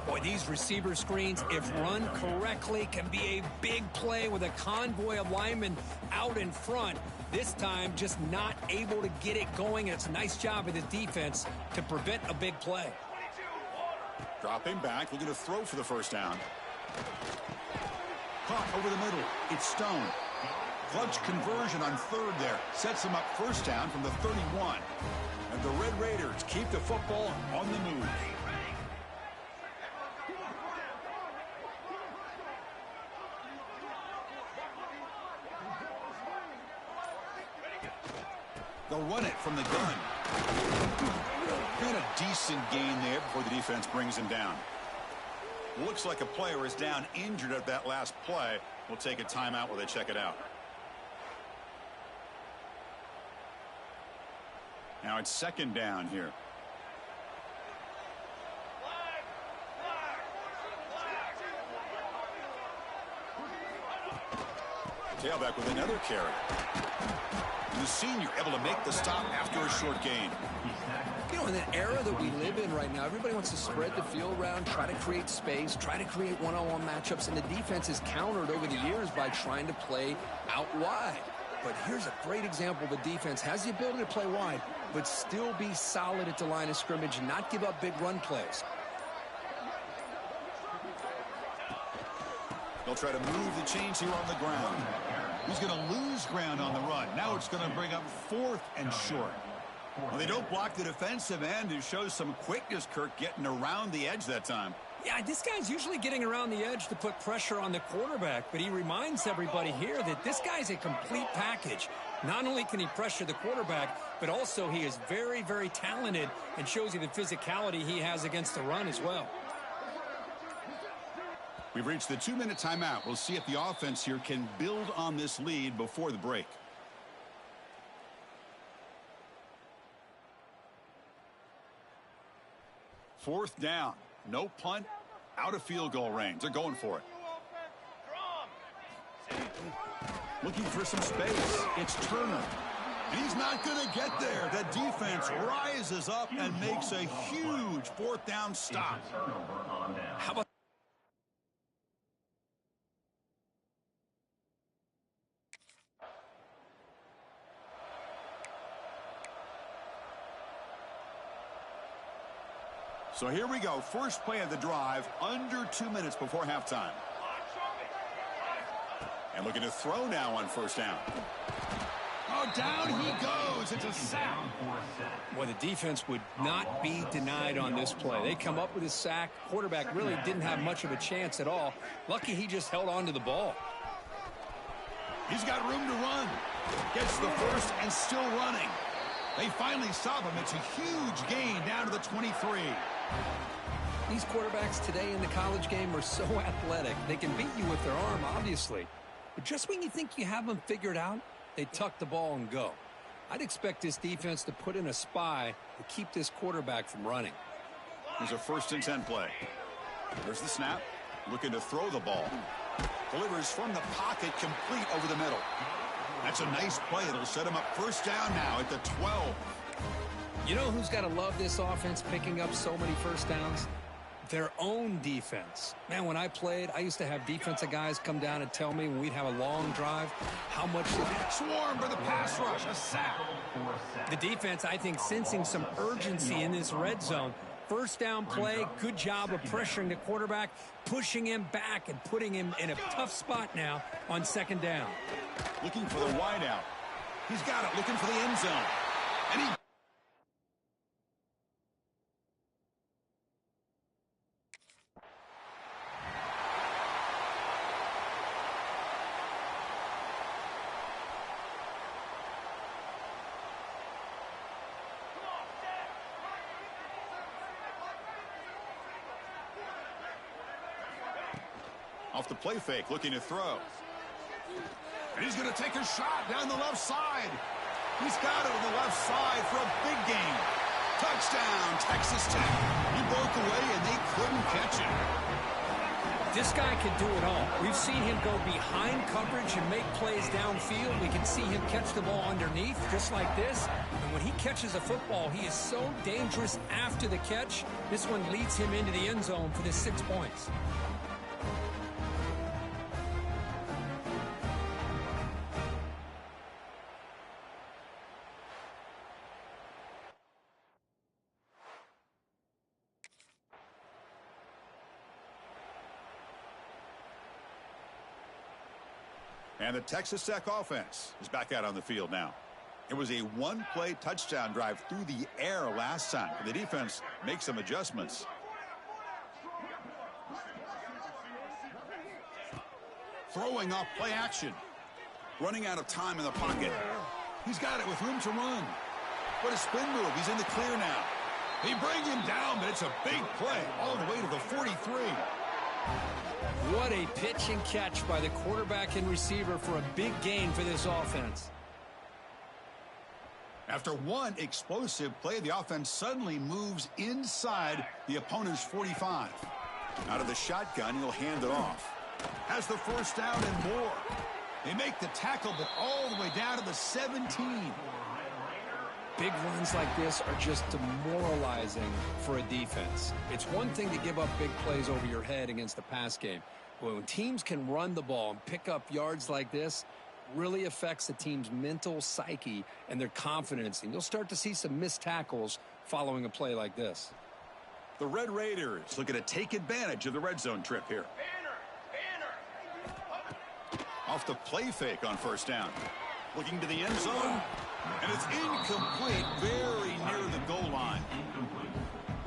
Boy, these receiver screens, if run correctly, can be a big play with a convoy of linemen out in front. This time, just not able to get it going. It's a nice job of the defense to prevent a big play. Dropping back, looking to throw for the first down. Caught over the middle. It's Stone. Clutch conversion on 3rd there. Sets him up first down from the 31. And the Red Raiders keep the football on the move. They'll run it from the gun. Got a decent gain there before the defense brings him down. Looks like a player is down injured at that last play. We'll take a timeout while they check it out. Now it's 2nd down here. Tailback with another carry. The senior able to make the stop after a short gain. You know, in the era that we live in right now, everybody wants to spread the field around, try to create space, try to create one-on-one matchups, and the defense is countered over the years by trying to play out wide. But here's a great example. The defense has the ability to play wide, but still be solid at the line of scrimmage and not give up big run plays. They'll try to move the chains here on the ground. He's going to lose ground on the run. Now it's going to bring up 4th and short. Well, they don't block the defensive end, who shows some quickness, Kirk, getting around the edge that time. Yeah, this guy's usually getting around the edge to put pressure on the quarterback, but he reminds everybody here that this guy's a complete package. Not only can he pressure the quarterback, but also he is very, very talented and shows you the physicality he has against the run as well. We've reached the 2-minute timeout. We'll see if the offense here can build on this lead before the break. Fourth down. No punt. Out of field goal range. They're going for it. Looking for some space. It's Turner. And he's not going to get there. The defense rises up and makes a huge 4th down stop. How about So here we go. First play of the drive, under 2 minutes before halftime. And looking to throw now on 1st down. Oh, down he goes. It's a sack. Well, the defense would not be denied on this play. They come up with a sack. Quarterback really didn't have much of a chance at all. Lucky he just held on to the ball. He's got room to run. Gets the first and still running. They finally stop him. It's a huge gain down to the 23. These quarterbacks today in the college game are so athletic. They can beat you with their arm, obviously. But just when you think you have them figured out, they tuck the ball and go. I'd expect this defense to put in a spy to keep this quarterback from running. Here's a 1st and 10 play. There's the snap. Looking to throw the ball. Delivers from the pocket, complete over the middle. That's a nice play. It'll set him up first down now at the 12. You know who's got to love this offense picking up so many first downs? Their own defense. Man, when I played, I used to have defensive guys come down and tell me when we'd have a long drive how much Swarm for the pass rush. A sack. The defense, I think, sensing some urgency in this red zone. First down play, good job of pressuring the quarterback, pushing him back and putting him in a tough spot now on second down. Looking for the wide out. He's got it, looking for the end zone. And he... Off the play fake, looking to throw. And he's going to take a shot down the left side. He's got it on the left side for a big gain. Touchdown, Texas Tech. He broke away and they couldn't catch him. This guy can do it all. We've seen him go behind coverage and make plays downfield. We can see him catch the ball underneath, just like this. And when he catches a football, he is so dangerous after the catch. This one leads him into the end zone for the 6 points. And the Texas Tech offense is back out on the field now. It was a one-play touchdown drive through the air last time. The defense makes some adjustments. Throwing off play action. Running out of time in the pocket. He's got it with room to run. What a spin move. He's in the clear now. They bring him down, but it's a big play all the way to the 43. What a pitch and catch by the quarterback and receiver for a big gain for this offense. After one explosive play, the offense suddenly moves inside the opponent's 45. Out of the shotgun, he'll hand it off. Has the first down and more. They make the tackle, but all the way down to the 17. Big runs like this are just demoralizing for a defense. It's one thing to give up big plays over your head against the pass game. But when teams can run the ball and pick up yards like this, really affects the team's mental psyche and their confidence. And you'll start to see some missed tackles following a play like this. The Red Raiders looking to take advantage of the red zone trip here. Off the play fake on first down. Looking to the end zone. And it's incomplete, very near the goal line.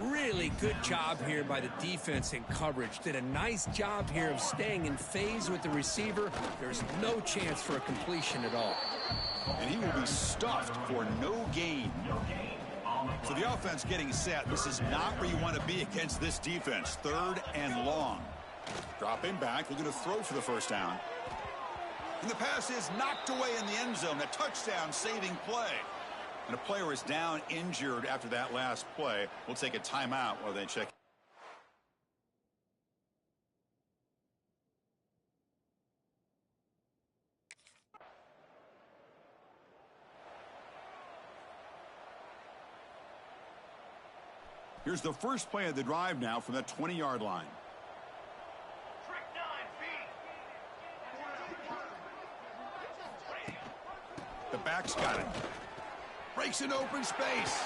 Really good job here by the defense in coverage. Did a nice job here of staying in phase with the receiver. There's no chance for a completion at all. And he will be stuffed for no gain. So the offense getting set. This is not where you want to be against this defense. 3rd and long. Dropping back, looking to throw for the first down. And the pass is knocked away in the end zone. A touchdown-saving play. And a player is down injured after that last play. We'll take a timeout while they check. Here's the first play of the drive now from the 20-yard line. The back's got it. Breaks an open space.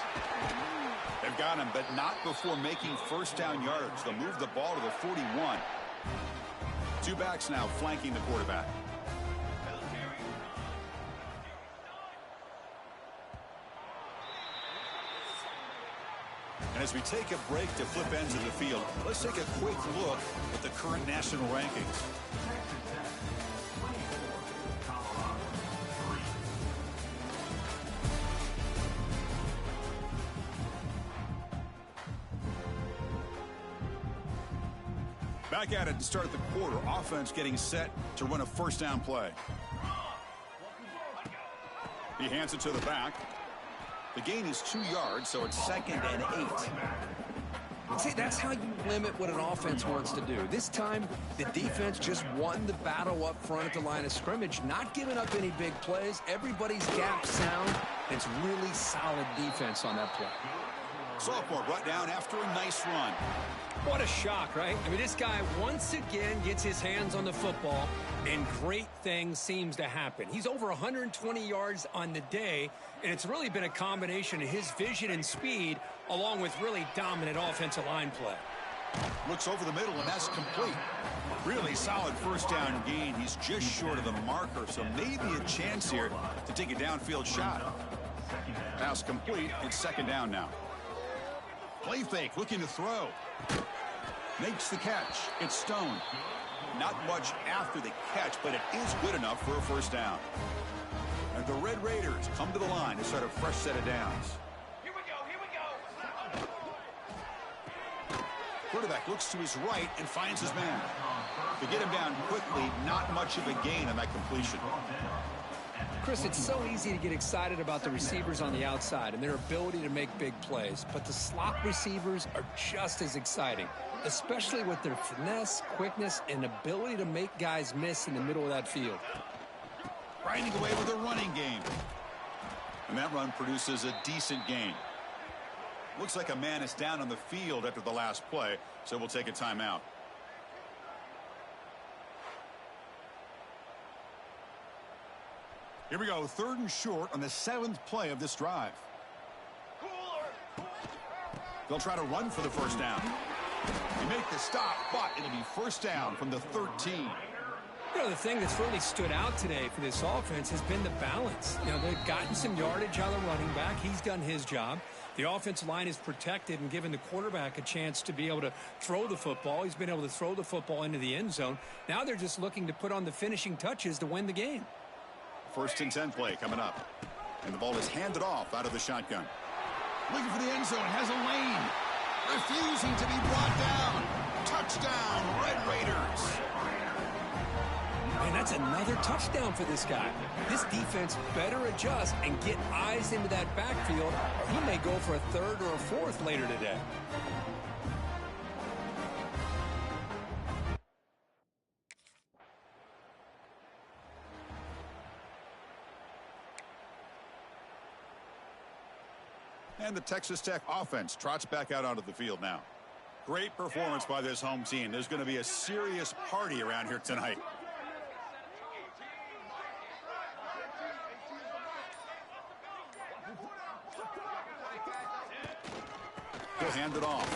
They've got him, but not before making first down yards. They'll move the ball to the 41. 2 backs now flanking the quarterback. And as we take a break to flip ends of the field, let's take a quick look at the current national rankings. Back at it to start the quarter. Offense getting set to run a first down play. He hands it to the back. The gain is 2 yards, so it's 2nd and 8. See, that's how you limit what an offense wants to do. This time, the defense just won the battle up front at the line of scrimmage, not giving up any big plays. Everybody's gap sound. It's really solid defense on that play. Sophomore brought down after a nice run. What a shock, right? I mean, this guy once again gets his hands on the football, and great things seems to happen. He's over 120 yards on the day, and it's really been a combination of his vision and speed along with really dominant offensive line play. Looks over the middle, and that's complete. Really solid first down gain. He's just short of the marker, so maybe a chance here to take a downfield shot. Pass complete. It's second down now. Play fake, looking to throw. Makes the catch. It's Stone. Not much after the catch, but it is good enough for a first down. And the Red Raiders come to the line to start a fresh set of downs. Here we go. Quarterback looks to his right and finds his man. To get him down quickly, not much of a gain on that completion. Chris, it's so easy to get excited about the receivers on the outside and their ability to make big plays, but the slot receivers are just as exciting, especially with their finesse, quickness, and ability to make guys miss in the middle of that field. Grinding away with a running game. And that run produces a decent gain. Looks like a man is down on the field after the last play, so we'll take a timeout. Here we go, 3rd and short on the 7th play of this drive. They'll try to run for the first down. They make the stop, but it'll be first down from the 13. You know, the thing that's really stood out today for this offense has been the balance. You know, they've gotten some yardage out of the running back. He's done his job. The offensive line is protected and given the quarterback a chance to be able to throw the football. He's been able to throw the football into the end zone. Now they're just looking to put on the finishing touches to win the game. 1st and 10 play coming up. And the ball is handed off out of the shotgun. Looking for the end zone, has a lane. Refusing to be brought down. Touchdown, Red Raiders. And that's another touchdown for this guy. This defense better adjust and get eyes into that backfield, or he may go for a 3rd or a 4th later today. And the Texas Tech offense trots back out onto the field now. Great performance by this home team. There's going to be a serious party around here tonight. He'll hand it off.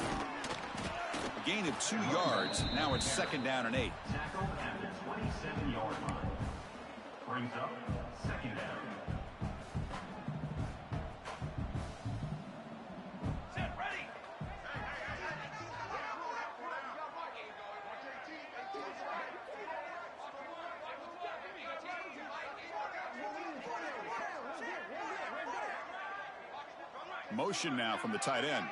A gain of 2 yards. Now it's 2nd down and 8. Tackle at the 27-yard line. Brings up 2nd down. Motion now from the tight end.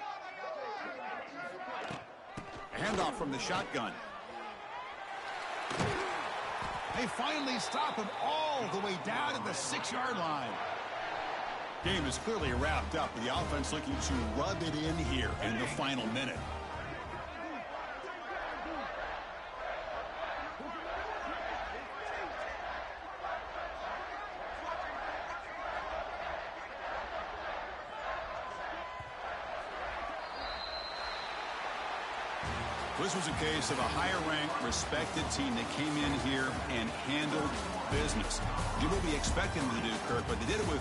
Handoff from the shotgun. They finally stop him all the way down at the 6-yard line. Game is clearly wrapped up, with the offense looking to rub it in here in the final minute. This was a case of a higher-ranked, respected team that came in here and handled business. You may be expecting them to do, Kirk, but they did it with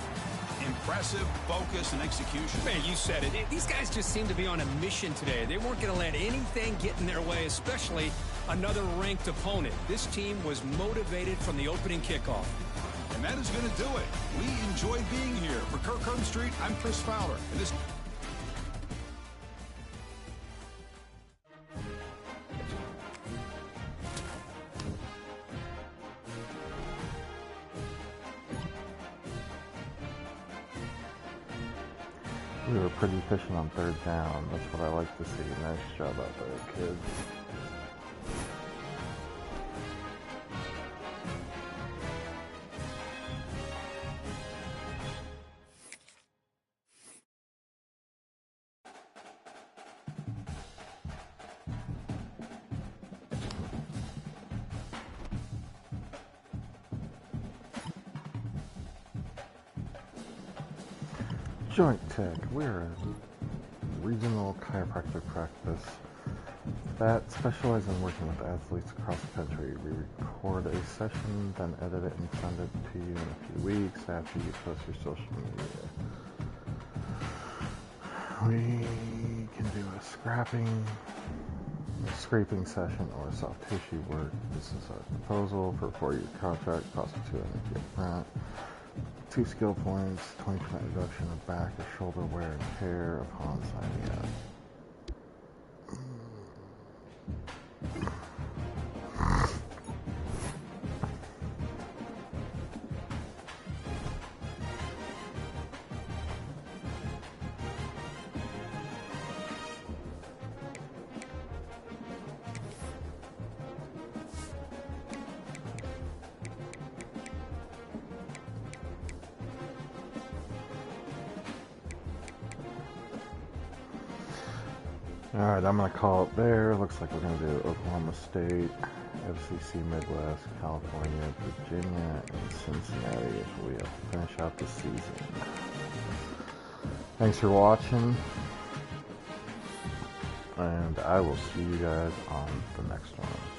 impressive focus and execution. Man, you said it. These guys just seem to be on a mission today. They weren't going to let anything get in their way, especially another ranked opponent. This team was motivated from the opening kickoff. And that is going to do it. We enjoyed being here. For Kirk Herbstreit, I'm Chris Fowler. And this We were pretty efficient on 3rd down. That's what I like to see. Nice job out there, kids. Joint Tech. We're a regional chiropractic practice that specializes in working with athletes across the country. We record a session, then edit it and send it to you in a few weeks after you post your social media. We can do a scraping session or soft tissue work. This is our proposal for a 4-year contract, cost of $200 up front. 2 skill points, 20% reduction of back or shoulder wear and tear upon signing up. Alright, I'm going to call it there. Looks like we're going to do Oklahoma State, FCC Midwest, California, Virginia, and Cincinnati as we finish out the season. Thanks for watching, and I will see you guys on the next one.